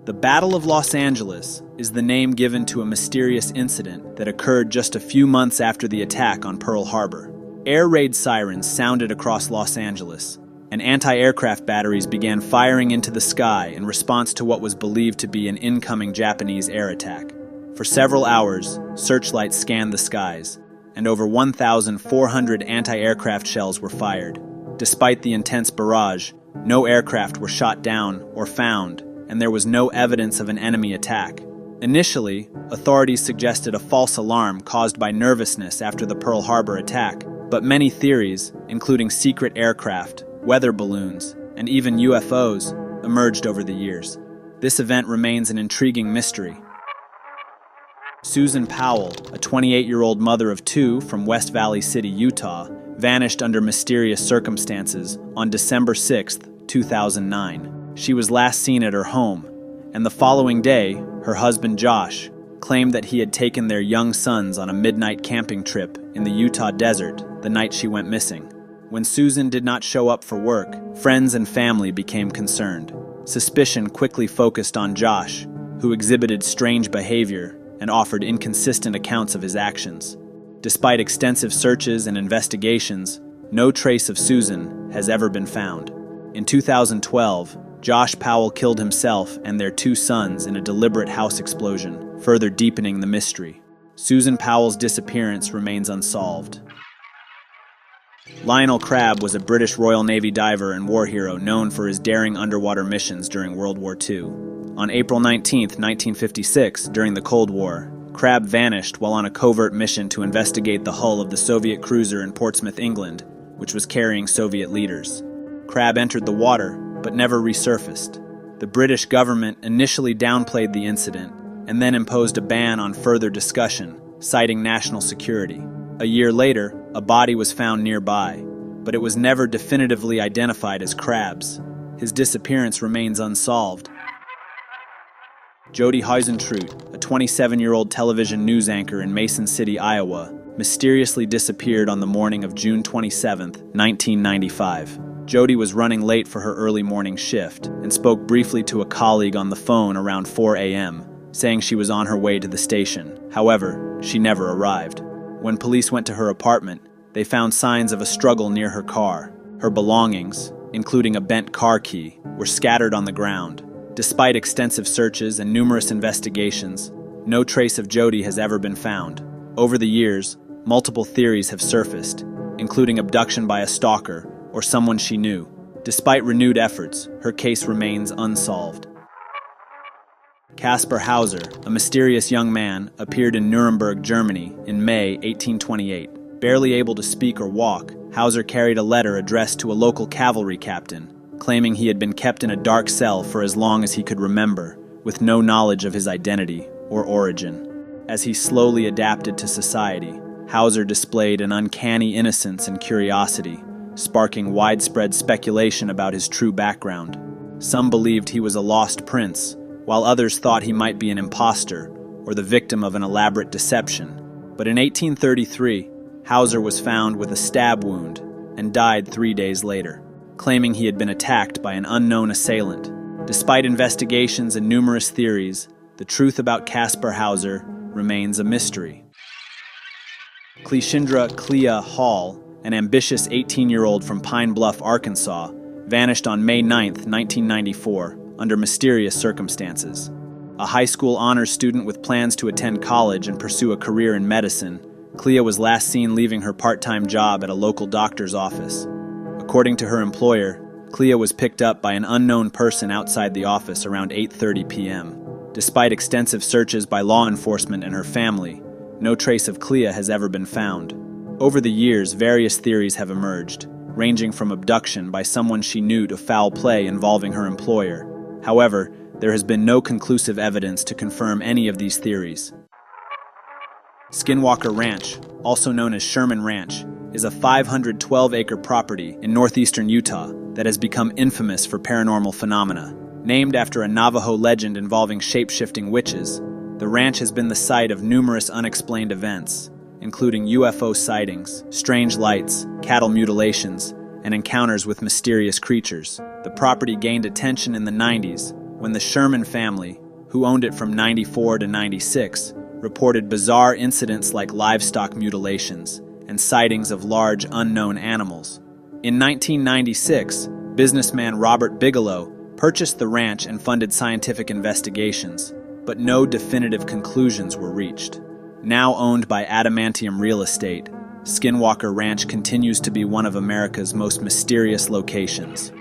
The Battle of Los Angeles is the name given to a mysterious incident that occurred just a few months after the attack on Pearl Harbor. Air raid sirens sounded across Los Angeles, and anti-aircraft batteries began firing into the sky in response to what was believed to be an incoming Japanese air attack. For several hours, searchlights scanned the skies, and over 1,400 anti-aircraft shells were fired. Despite the intense barrage, no aircraft were shot down or found, and there was no evidence of an enemy attack. Initially, authorities suggested a false alarm caused by nervousness after the Pearl Harbor attack, but many theories, including secret aircraft, weather balloons, and even UFOs, emerged over the years. This event remains an intriguing mystery. Susan Powell, a 28-year-old mother of two from West Valley City, Utah, vanished under mysterious circumstances on December 6, 2009. She was last seen at her home, and the following day, her husband Josh claimed that he had taken their young sons on a midnight camping trip in the Utah desert the night she went missing. When Susan did not show up for work, friends and family became concerned. Suspicion quickly focused on Josh, who exhibited strange behavior and offered inconsistent accounts of his actions. Despite extensive searches and investigations, no trace of Susan has ever been found. In 2012, Josh Powell killed himself and their two sons in a deliberate house explosion, further deepening the mystery. Susan Powell's disappearance remains unsolved. Lionel Crabb was a British Royal Navy diver and war hero known for his daring underwater missions during World War II. On April 19, 1956, during the Cold War, Crabb vanished while on a covert mission to investigate the hull of the Soviet cruiser in Portsmouth, England, which was carrying Soviet leaders. Crabb entered the water, but never resurfaced. The British government initially downplayed the incident and then imposed a ban on further discussion, citing national security. A year later, a body was found nearby, but it was never definitively identified as Crabb's. His disappearance remains unsolved. Jody Huisentruit, a 27-year-old television news anchor in Mason City, Iowa, mysteriously disappeared on the morning of June 27, 1995. Jody was running late for her early morning shift and spoke briefly to a colleague on the phone around 4 a.m., saying she was on her way to the station. However, she never arrived. When police went to her apartment, they found signs of a struggle near her car. Her belongings, including a bent car key, were scattered on the ground. Despite extensive searches and numerous investigations, no trace of Jody has ever been found. Over the years, multiple theories have surfaced, including abduction by a stalker or someone she knew. Despite renewed efforts, her case remains unsolved. Caspar Hauser, a mysterious young man, appeared in Nuremberg, Germany in May 1828. Barely able to speak or walk, Hauser carried a letter addressed to a local cavalry captain, claiming he had been kept in a dark cell for as long as he could remember, with no knowledge of his identity or origin. As he slowly adapted to society, Hauser displayed an uncanny innocence and curiosity, sparking widespread speculation about his true background. Some believed he was a lost prince, while others thought he might be an imposter or the victim of an elaborate deception. But in 1833, Hauser was found with a stab wound and died 3 days later, claiming he had been attacked by an unknown assailant. Despite investigations and numerous theories, the truth about Caspar Hauser remains a mystery. Cleshindra Clea Hall, an ambitious 18-year-old from Pine Bluff, Arkansas, vanished on May 9, 1994, under mysterious circumstances. A high school honors student with plans to attend college and pursue a career in medicine, Clea was last seen leaving her part-time job at a local doctor's office. According to her employer, Clea was picked up by an unknown person outside the office around 8:30 p.m. Despite extensive searches by law enforcement and her family, no trace of Clea has ever been found. Over the years, various theories have emerged, ranging from abduction by someone she knew to foul play involving her employer. However, there has been no conclusive evidence to confirm any of these theories. Skinwalker Ranch, also known as Sherman Ranch, is a 512-acre property in northeastern Utah that has become infamous for paranormal phenomena. Named after a Navajo legend involving shape-shifting witches, the ranch has been the site of numerous unexplained events, including UFO sightings, strange lights, cattle mutilations, and encounters with mysterious creatures. The property gained attention in the 90s when the Sherman family, who owned it from 94 to 96, reported bizarre incidents like livestock mutilations and sightings of large unknown animals. In 1996, businessman Robert Bigelow purchased the ranch and funded scientific investigations, but no definitive conclusions were reached. Now owned by Adamantium Real Estate, Skinwalker Ranch continues to be one of America's most mysterious locations.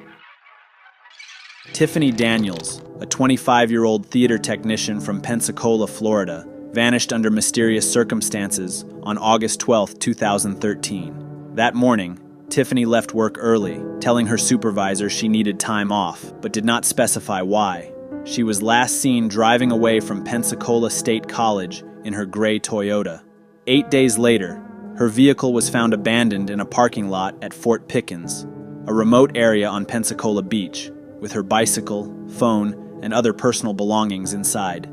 Tiffany Daniels, a 25-year-old theater technician from Pensacola, Florida, vanished under mysterious circumstances on August 12, 2013. That morning, Tiffany left work early, telling her supervisor she needed time off, but did not specify why. She was last seen driving away from Pensacola State College in her gray Toyota. 8 days later, her vehicle was found abandoned in a parking lot at Fort Pickens, a remote area on Pensacola Beach, with her bicycle, phone, and other personal belongings inside.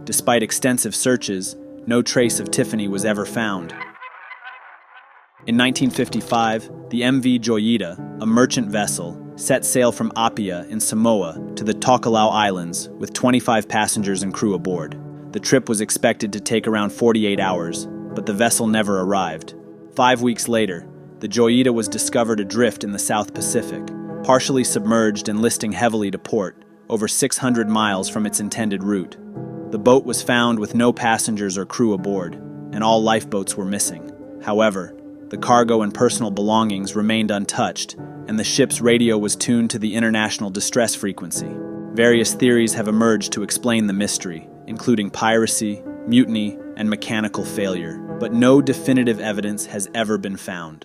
Despite extensive searches, no trace of Tiffany was ever found. In 1955, the MV Joyita, a merchant vessel, set sail from Apia in Samoa to the Tokelau Islands with 25 passengers and crew aboard. The trip was expected to take around 48 hours, but the vessel never arrived. 5 weeks later, the Joyita was discovered adrift in the South Pacific, partially submerged and listing heavily to port, over 600 miles from its intended route. The boat was found with no passengers or crew aboard, and all lifeboats were missing. However, the cargo and personal belongings remained untouched, and the ship's radio was tuned to the international distress frequency. Various theories have emerged to explain the mystery, including piracy, mutiny, and mechanical failure, but no definitive evidence has ever been found.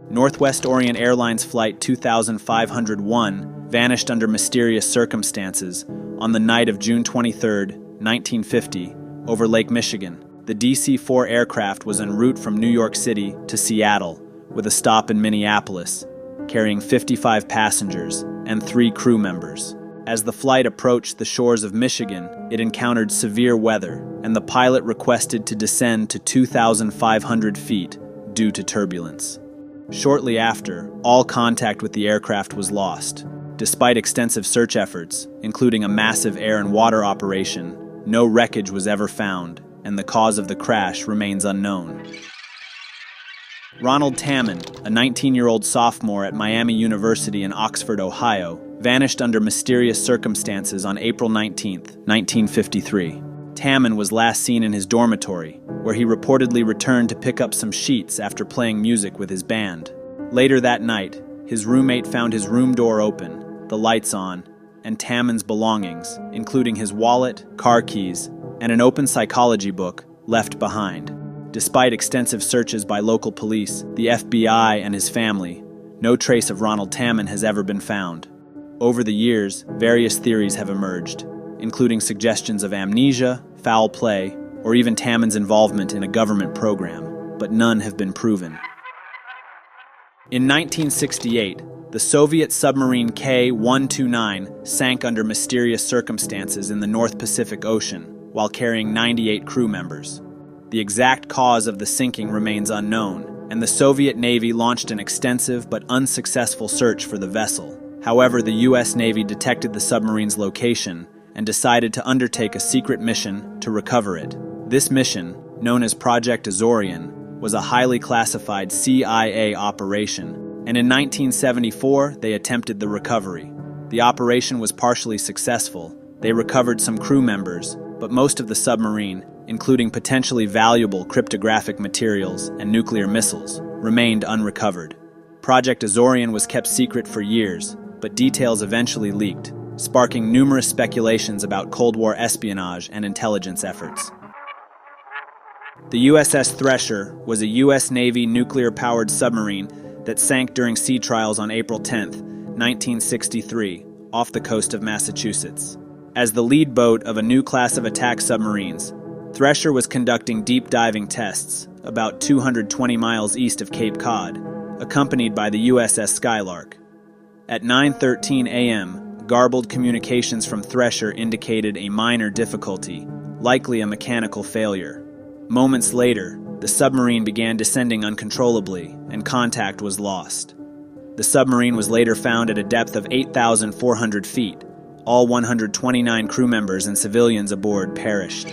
Northwest Orient Airlines Flight 2501 vanished under mysterious circumstances on the night of June 23, 1950, over Lake Michigan. The DC-4 aircraft was en route from New York City to Seattle, with a stop in Minneapolis, carrying 55 passengers and 3 crew members. As the flight approached the shores of Michigan, it encountered severe weather, and the pilot requested to descend to 2,500 feet due to turbulence. Shortly after, all contact with the aircraft was lost. Despite extensive search efforts, including a massive air and water operation, no wreckage was ever found, and the cause of the crash remains unknown. Ronald Tamman, a 19-year-old sophomore at Miami University in Oxford, Ohio, vanished under mysterious circumstances on April 19, 1953. Tamman was last seen in his dormitory, where he reportedly returned to pick up some sheets after playing music with his band. Later that night, his roommate found his room door open, the lights on, and Tamman's belongings, including his wallet, car keys, and an open psychology book, left behind. Despite extensive searches by local police, the FBI, and his family, no trace of Ronald Tamman has ever been found. Over the years, various theories have emerged, including suggestions of amnesia, foul play, or even Tamman's involvement in a government program, but none have been proven. In 1968, the Soviet submarine K-129 sank under mysterious circumstances in the North Pacific Ocean while carrying 98 crew members. The exact cause of the sinking remains unknown, and the Soviet Navy launched an extensive but unsuccessful search for the vessel. However, the U.S. Navy detected the submarine's location and decided to undertake a secret mission to recover it. This mission, known as Project Azorian, was a highly classified CIA operation, and in 1974 they attempted the recovery. The operation was partially successful. They recovered some crew members, but most of the submarine, including potentially valuable cryptographic materials and nuclear missiles, remained unrecovered. Project Azorian was kept secret for years, but details eventually leaked, sparking numerous speculations about Cold War espionage and intelligence efforts. The USS Thresher was a U.S. Navy nuclear-powered submarine that sank during sea trials on April 10, 1963, off the coast of Massachusetts. As the lead boat of a new class of attack submarines, Thresher was conducting deep diving tests about 220 miles east of Cape Cod, accompanied by the USS Skylark. At 9:13 a.m., garbled communications from Thresher indicated a minor difficulty, likely a mechanical failure. Moments later, the submarine began descending uncontrollably, and contact was lost. The submarine was later found at a depth of 8,400 feet, All 129 crew members and civilians aboard perished.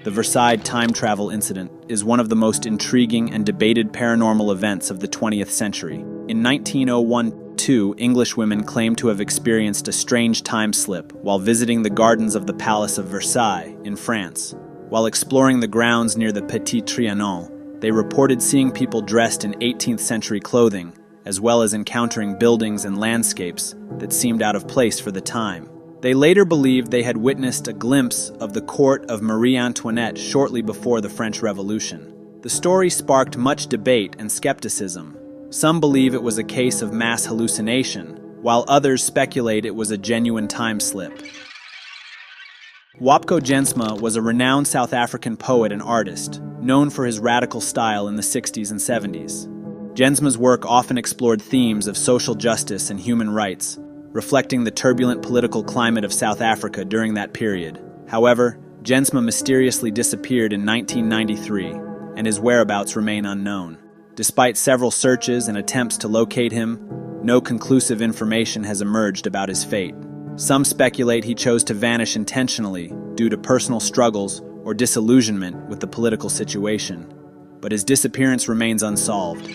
The Versailles time travel incident is one of the most intriguing and debated paranormal events of the 20th century. In 1901, two English women claimed to have experienced a strange time slip while visiting the gardens of the Palace of Versailles in France. While exploring the grounds near the Petit Trianon, they reported seeing people dressed in 18th century clothing, as well as encountering buildings and landscapes that seemed out of place for the time. They later believed they had witnessed a glimpse of the court of Marie Antoinette shortly before the French Revolution. The story sparked much debate and skepticism. Some believe it was a case of mass hallucination, while others speculate it was a genuine time slip. Wapko Jensma was a renowned South African poet and artist, known for his radical style in the 60s and 70s. Jensma's work often explored themes of social justice and human rights, reflecting the turbulent political climate of South Africa during that period. However, Jensma mysteriously disappeared in 1993, and his whereabouts remain unknown. Despite several searches and attempts to locate him, no conclusive information has emerged about his fate. Some speculate he chose to vanish intentionally due to personal struggles or disillusionment with the political situation, but his disappearance remains unsolved.